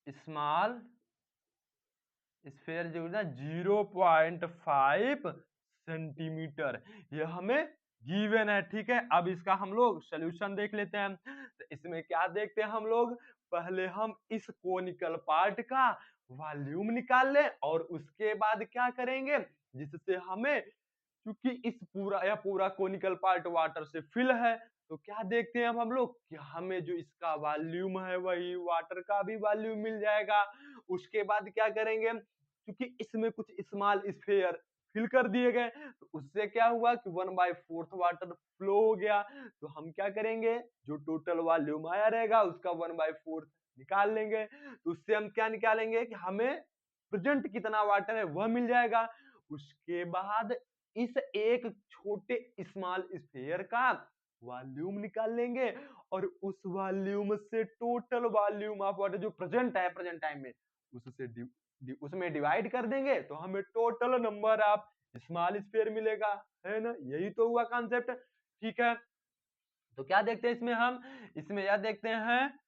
Speaker 1: स्मॉल स्फेयर जो है 0.5 सेंटीमीटर, ये हमें गिवन है। ठीक है, अब इसका हम लोग सोल्यूशन देख लेते हैं। तो इसमें क्या देखते हैं हम लोग, पहले हम इस कोनिकल पार्ट का वॉल्यूम निकाल लें और उसके बाद क्या करेंगे, जिससे हमें, क्योंकि इस पूरा कोनिकल पार्ट वाटर से फिल है, तो क्या देखते हैं अब हम लोग कि हमें जो इसका वॉल्यूम है वही वाटर का भी वॉल्यूम मिल जाएगा। उसके बाद क्या करेंगे, क्योंकि इसमें कुछ स्मॉल स्फेयर फिल कर दिए गए, तो उससे क्या हुआ कि 1/4 वाटर फ्लो हो गया। तो हम क्या करेंगे, जो टोटल वॉल्यूम आया रहेगा उसका 1/4 निकाल लेंगे। तो उससे हम क्या निकालेंगे कि हमें प्रेजेंट कितना वाटर है वह मिल जाएगा। उसके बाद इस एक छोटे स्मॉल स्फेयर का वॉल्यूम निकाल लेंगे और उस वॉल्यूम से टोटल वॉल्यूम ऑफ वाटर जो प्रेजेंट है प्रेजेंट टाइम में उससे उसमें डिवाइड कर देंगे, तो हमें total number of small sphere मिलेगा, है ना। यही तो हुआ कॉन्सेप्ट। ठीक है, तो क्या देखते हैं इसमें, हम इसमें यह देखते हैं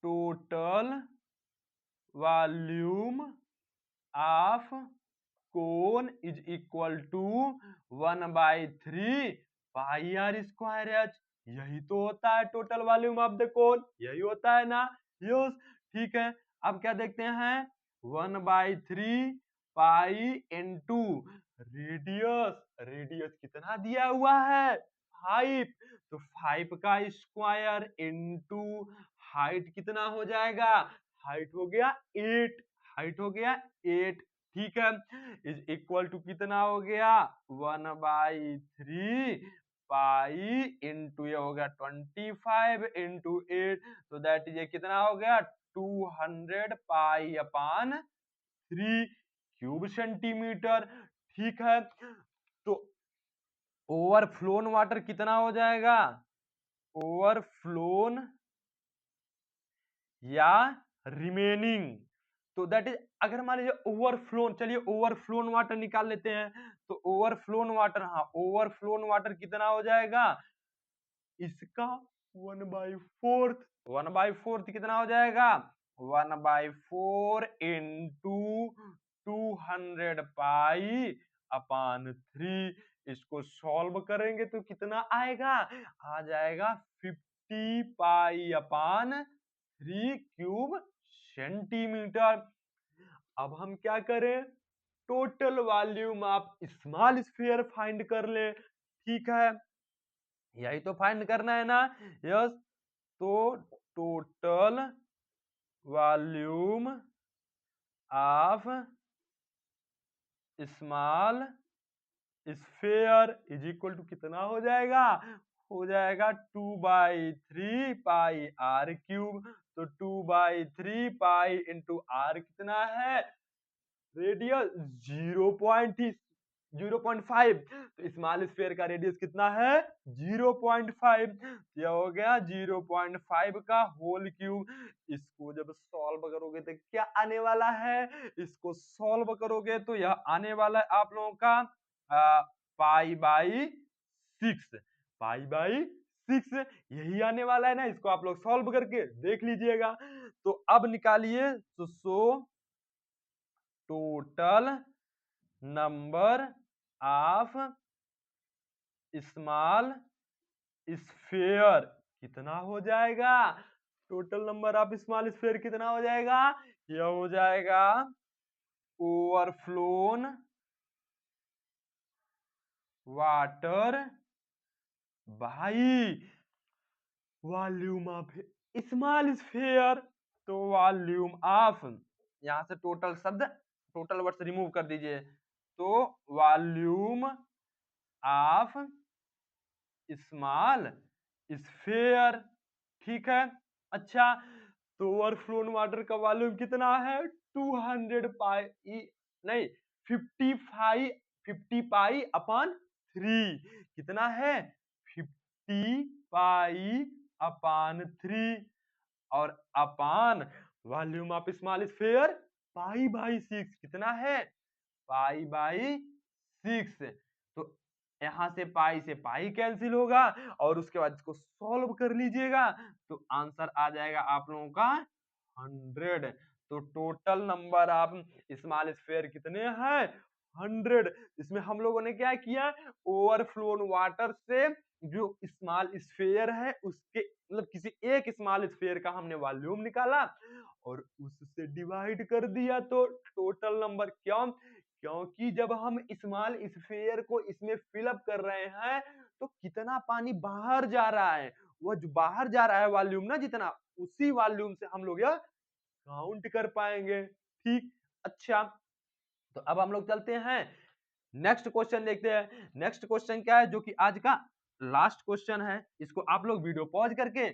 Speaker 1: total volume of cone is equal to 1/3 pi are square H. यही तो होता है total volume of the cone, यही होता है ना। यस, ठीक है। अब क्या देखते हैं, 1/3 पाई इंटू रेडियस कितना दिया हुआ है 5, तो 5 का स्क्वायर इंटू हाइट कितना हो जाएगा, हाइट हो गया 8, हाइट हो गया 8। ठीक है, इज इक्वल टू कितना हो गया 1/3 पाई इंटू ये हो गया 25 इंटू 8, तो दैट इज ये कितना हो गया 200 पाई अपान 3 क्यूब सेंटीमीटर। ठीक है, तो ओवरफ्लोन वाटर कितना हो जाएगा, ओवरफ्लोन या रिमेनिंग, तो दैट इज, अगर मान लीजिए ओवरफ्लोन, चलिए ओवरफ्लोन वाटर निकाल लेते हैं। तो ओवरफ्लोन वाटर, हाँ, ओवरफ्लोन वाटर कितना हो जाएगा, इसका 1/4 कितना हो जाएगा 1/4 इंटू 200 पाई अपान 3। इसको सॉल्व करेंगे तो कितना आएगा, आ जाएगा 50 पाई अपान 3 क्यूब सेंटीमीटर। अब हम क्या करें, total volume of small sphere find कर ले। ठीक है, यही तो फाइंड करना है ना। यस, तो total volume of small sphere is equal to कितना हो जाएगा 2/3 पाई आर क्यूब। तो 2/3 पाई इंटू आर कितना है, रेडियस 0.5, तो स्मॉल स्फीयर का रेडियस कितना है 0.5, यह हो गया 0.5 का होल क्यूब। इसको जब सॉल्व करोगे तो क्या आने वाला है, इसको सॉल्व करोगे तो यह आने वाला है आप लोगों का पाई/6, पाई/6 यही आने वाला है ना। इसको आप लोग सॉल्व करके देख लीजिएगा। तो अब निकालिए, तो so total number of small sphere कितना हो जाएगा? Total number of small sphere कितना हो जाएगा? यह हो जाएगा overflown water by volume of small sphere. तो वॉल्यूम ऑफ, यहां से टोटल शब्द, टोटल वर्ड्स रिमूव कर दीजिए, तो वॉल्यूम ऑफ स्मॉल स्फेयर। ठीक है। अच्छा, तो ओवरफ्लोन वाटर का वॉल्यूम कितना है? 200 पाई, नहीं, 50 पाई अपॉन 3। कितना है? 50 पाई अपॉन 3। और upon volume of small sphere pi by 6। कितना है? Pi by 6। तो यहां से पाई कैंसिल होगा और उसके बाद इसको सॉल्व कर लीजिएगा तो आंसर आ जाएगा आप लोगों का 100। तो total number of small sphere कितने हैं? 100। इसमें हम लोगों ने क्या किया? ओवरफ्लोन वाटर से जो स्मॉल स्फेयर है उसके मतलब किसी एक स्मॉल स्फेयर का हमने वॉल्यूम निकाला और उससे डिवाइड कर दिया तो टोटल नंबर। क्यों? क्योंकि जब हम स्मॉल स्फेयर को इसमें फिलअप कर रहे हैं तो कितना पानी बाहर जा रहा है, वो जो बाहर जा रहा है वॉल्यूम ना जितना, उसी वॉल्यूम से हम लोग यह काउंट कर पाएंगे। ठीक। अच्छा, तो अब हम लोग चलते हैं नेक्स्ट क्वेश्चन देखते हैं। नेक्स्ट क्वेश्चन क्या है जो कि आज का लास्ट क्वेश्चन है, इसको आप लोग वीडियो पॉज करके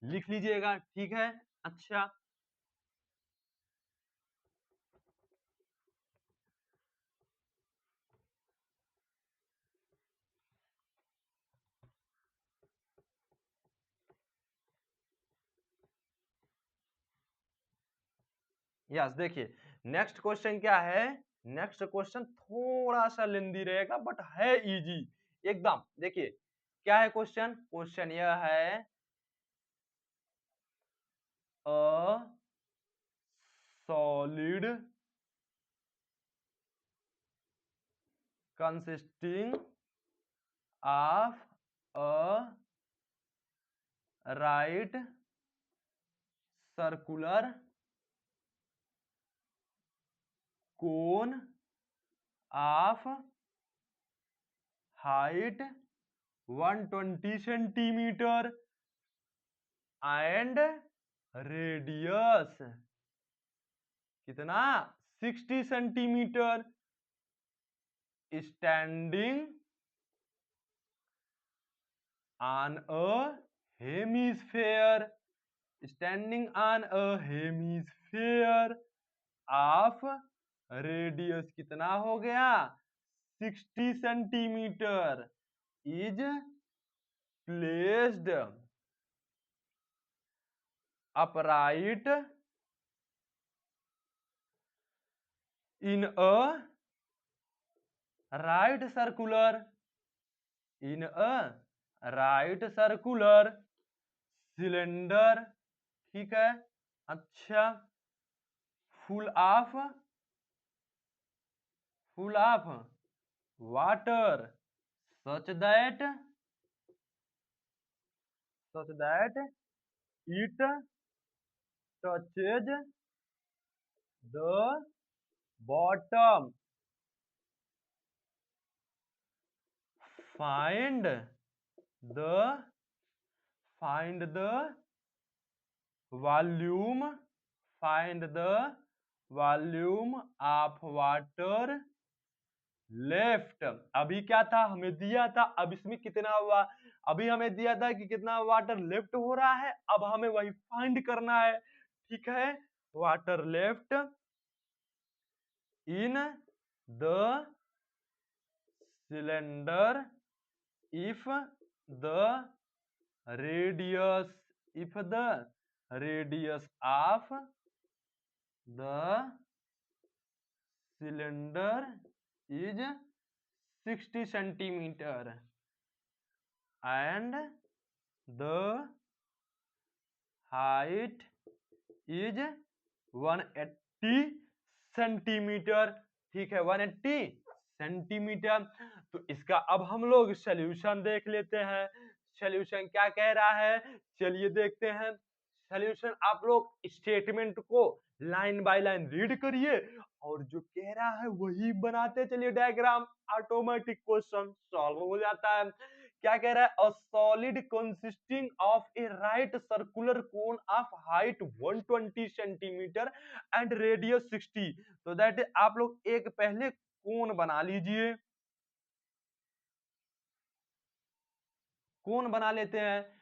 Speaker 1: लिख लीजिएगा। ठीक है। अच्छा, यस, देखिए नेक्स्ट क्वेश्चन क्या है। नेक्स्ट क्वेश्चन थोड़ा सा लेंदी रहेगा बट है इजी एकदम। देखिए क्या है क्वेश्चन। क्वेश्चन यह है a solid consisting of a right circular cone of height 120 centimeter and radius कितना? 60 centimetre, standing on a hemisphere, standing on a hemisphere of radius कितना हो गया? 60 centimetre is placed upright in a right circular, in a right circular cylinder। ठीक है। अच्छा, full of water such that it touches the bottom। find the find the volume find the volume of water left. अभी क्या था? हमें दिया था, अब इसमें कितना हुआ? अभी हमें दिया था कि कितना वाटर लेफ्ट हो रहा है, अब हमें वही फाइंड करना है। ठीक है। Water left in the cylinder if the radius of the cylinder is 60 centimeter and the height is 180 centimetre. ठीक है, 180 सेंटीमीटर। तो इसका अब हम लोग सॉल्यूशन देख लेते हैं। सोल्यूशन क्या कह रहा है, चलिए देखते हैं सोल्यूशन। आप लोग स्टेटमेंट को लाइन बाय लाइन रीड करिए और जो कह रहा है वही बनाते चलिए डायग्राम, ऑटोमेटिक क्वेश्चन सॉल्व हो जाता है। क्या कह रहा है, a solid consisting of A right circular cone of height 120 centimetre and radius 60। तो दैट आप लोग एक पहले कोन बना लीजिए, कोन बना लेते हैं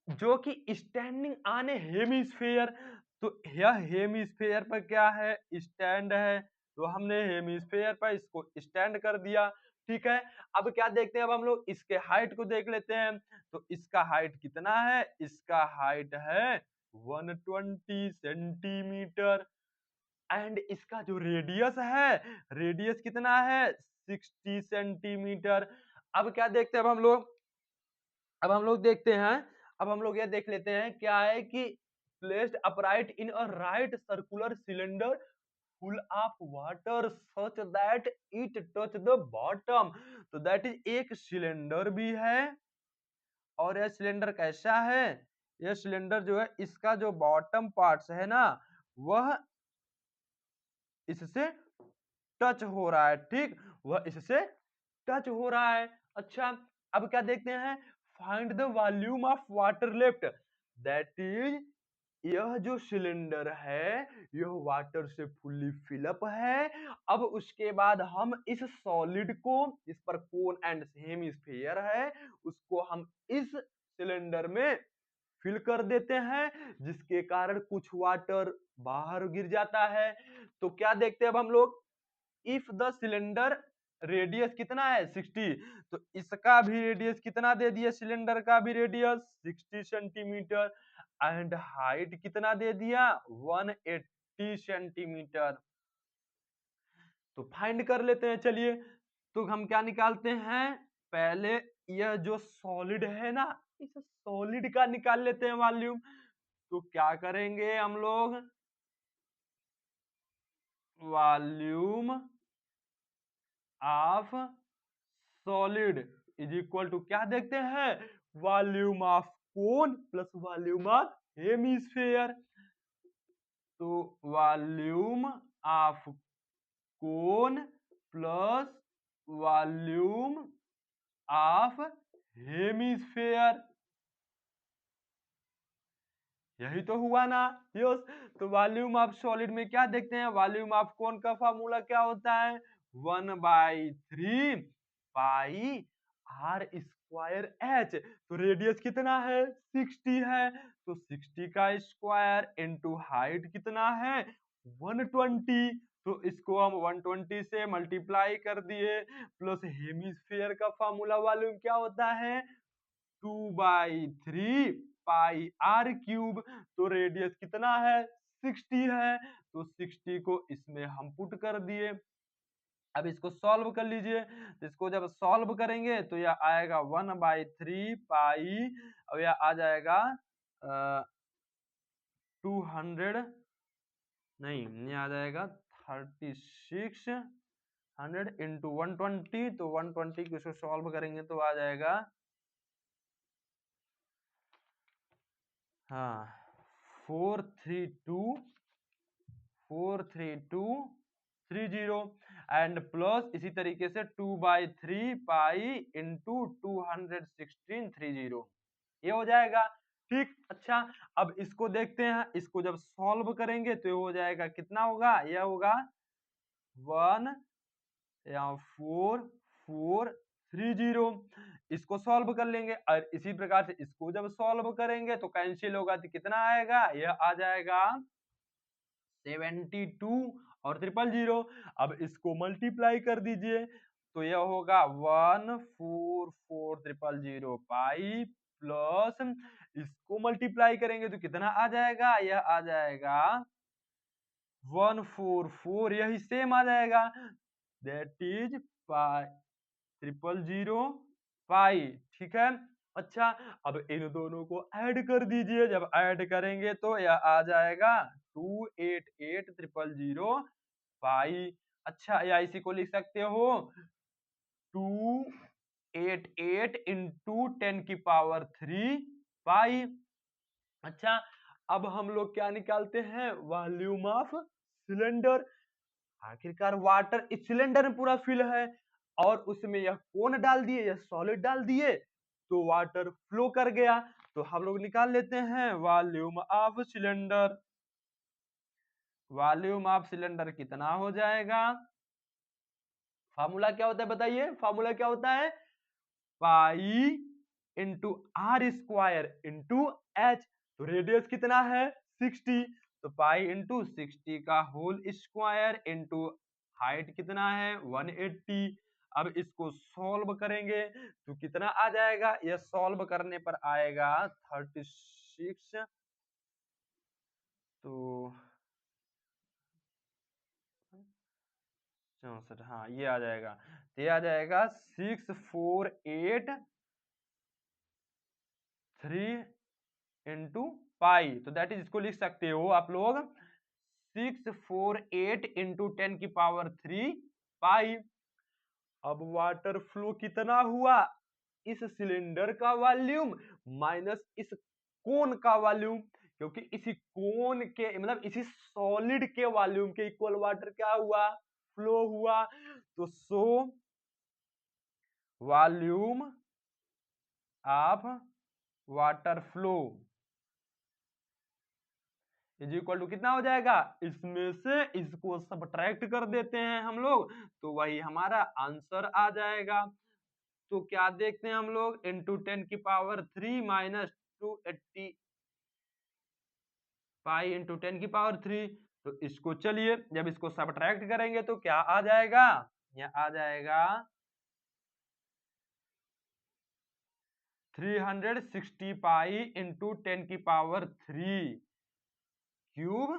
Speaker 1: जो कि स्टैंडिंग ऑन ए हेमिस्फेयर। तो यह हेमिस्फेयर पर क्या है, स्टैंड है, तो हमने हेमिस्फेयर पर इसको स्टैंड कर दिया। ठीक है, अब क्या देखते हैं, अब हम लोग इसके हाइट को देख लेते हैं। तो इसका हाइट कितना है, इसका हाइट है 120 सेंटीमीटर एंड इसका जो रेडियस है, रेडियस कितना है 60 सेंटीमीटर। अब क्या देखते हैं, अब हम लोग देखते हैं, अब हम लोग ये देख लेते हैं क्या है कि placed upright in a right circular cylinder full of water such that it touch the bottom. तो दैट इज एक सिलेंडर भी है और यह सिलेंडर कैसा है, यह सिलेंडर जो है इसका जो बॉटम पार्ट्स है ना वह इससे टच हो रहा है। ठीक, वह इससे टच हो रहा है। अच्छा, अब क्या देखते हैं, find the volume of water left. That is यह जो सिलेंडर है यह वाटर से फुल्ली फिलअप है। अब उसके बाद हम इस सॉलिड को, इस पर कोन एंड हेमिस्फीयर है, उसको हम इस सिलेंडर में फिल कर देते हैं जिसके कारण कुछ वाटर बाहर गिर जाता है। तो क्या देखते हैं अब हम लोग, इफ द सिलेंडर रेडियस कितना है 60, तो इसका भी रेडियस कितना दे दिया, सिलेंडर का भी रेडियस 60 सेंटीमीटर एंड हाइट कितना दे दिया 180 सेंटीमीटर। तो फाइंड कर लेते हैं चलिए। तो हम क्या निकालते हैं, पहले यह जो सॉलिड है ना इस सॉलिड का निकाल लेते हैं वॉल्यूम। तो क्या करेंगे हम लोग, volume of solid is equal to क्या देखते हैं, volume of cone plus volume of hemisphere. तो volume of cone plus volume of hemisphere, यही तो हुआ ना। यस, तो वॉल्यूम ऑफ सॉलिड में क्या देखते हैं, वॉल्यूम ऑफ कोन का फॉर्मूला क्या होता है 1/3 पाई आर स्क्वायर एच। तो रेडियस कितना है 60 है, तो 60 का स्क्वायर इनटू हाइट कितना है 120। तो इसको हम 120 से मल्टीप्लाई कर दिए, प्लस हेमिस्फीयर का फॉर्मूला वॉल्यूम क्या होता है 2/3 पाई आर क्यूब। तो रेडियस कितना है 60 है, तो 60 को इसमें हम पुट कर दिए। अब इसको सॉल्व कर लीजिए, तो इसको जब सॉल्व करेंगे तो यह आएगा 1/3 पाई, अब यह आ जाएगा 200, नहीं ये आ जाएगा 3600 इंटू 120। तो 120 को इसको सॉल्व करेंगे तो आ जाएगा, हाँ 43230 एंड प्लस इसी तरीके से 2/3 पाई इंटू 21630, ये हो जाएगा। ठीक, अच्छा अब इसको देखते हैं, इसको जब सॉल्व करेंगे तो ये हो जाएगा, कितना होगा, यह होगा 14430। इसको सॉल्व कर लेंगे और इसी प्रकार से इसको जब सॉल्व करेंगे तो कैंसिल होगा, तो कितना आएगा, यह आ जाएगा 72 और 000। अब इसको मल्टीप्लाई कर दीजिए, तो यह होगा 14430 पाई प्लस इसको मल्टीप्लाई करेंगे तो कितना आ जाएगा, यह आ जाएगा 144, यही सेम आ जाएगा, दैट इज पाई 000 पाई। ठीक है, अच्छा अब इन दोनों को ऐड कर दीजिए, जब ऐड करेंगे तो यह आ जाएगा 288,000 पाई। अच्छा या इसी को लिख सकते हो 2 188 इंटू 10⁻³ पाई। अच्छा, अब हम लोग क्या निकालते हैं, वॉल्यूम ऑफ सिलेंडर। आखिरकार वाटर इस सिलेंडर में पूरा फिल है और उसमें यह कौन डाल दिए, यह सॉलिड डाल दिए, तो वाटर फ्लो कर गया। तो हम लोग निकाल लेते हैं volume of cylinder. Volume of cylinder कितना हो जाएगा, फार्मूला क्या होता है बताइए, फार्मूला क्या होता है, pi into R square into H. तो रेडियस कितना है 60, तो पाई इंटू 60 का होल स्क्वायर इंटू हाइट कितना है 180। अब इसको सॉल्व करेंगे तो कितना आ जाएगा, यह सॉल्व करने पर आएगा 36, तो 64, हाँ ये आ जाएगा, तो ये आ जाएगा 648 इंटू पाई। तो दैट इज, इसको लिख सकते हो आप लोग 648 इंटू 10⁻³ पाई। अब वाटर फ्लो कितना हुआ, इस सिलेंडर का वॉल्यूम माइनस इस कोन का वॉल्यूम, क्योंकि इसी कोन के मतलब इसी सॉलिड के वॉल्यूम के इक्वल वाटर क्या हुआ, फ्लो हुआ। तो so volume of water flow is equal to कितना हो जाएगा, इसमें से इसको सबट्रैक्ट कर देते हैं हम लोग, तो वही हमारा आंसर आ जाएगा। तो क्या देखते हैं हम लोग, इंटू 10⁻³ माइनस 280 पाई इंटू 10⁻³। तो इसको चलिए जब इसको सबट्रैक्ट करेंगे तो क्या आ जाएगा, यह आ जाएगा 360 पाई इंटू 10⁻³ क्यूब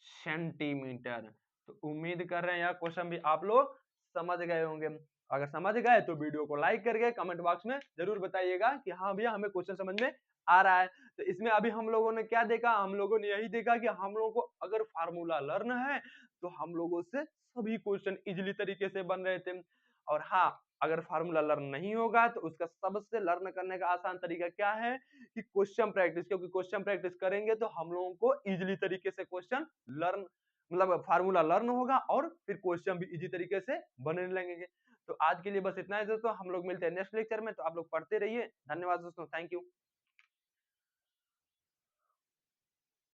Speaker 1: सेंटीमीटर। तो उम्मीद कर रहे हैं यह क्वेश्चन भी आप लोग समझ गए होंगे। अगर समझ गए तो वीडियो को लाइक करके कमेंट बॉक्स में जरूर बताइएगा कि हाँ भैया हमें क्वेश्चन समझ में आ रहा है। तो इसमें अभी हम लोगों ने क्या देखा, हम लोगों ने यही देखा कि हम लोगों को अगर फार्मूला लर्न है तो हम लोगों से सभी क्वेश्चन इजिली तरीके से बन रहे थे। और हाँ, अगर फार्मूला लर्न नहीं होगा तो उसका सबसे लर्न करने का आसान तरीका क्या है कि क्वेश्चन प्रैक्टिस, क्योंकि क्वेश्चन प्रैक्टिस करेंगे तो हम लोगों को इजिली तरीके से क्वेश्चन लर्न मतलब फार्मूला लर्न होगा और फिर क्वेश्चन भी इजी तरीके से बनने लगेंगे। तो आज के लिए बस इतना है दोस्तों, हम लोग मिलते हैं नेक्स्ट लेक्चर में, तो आप लोग पढ़ते रहिए। धन्यवाद दोस्तों, थैंक यू।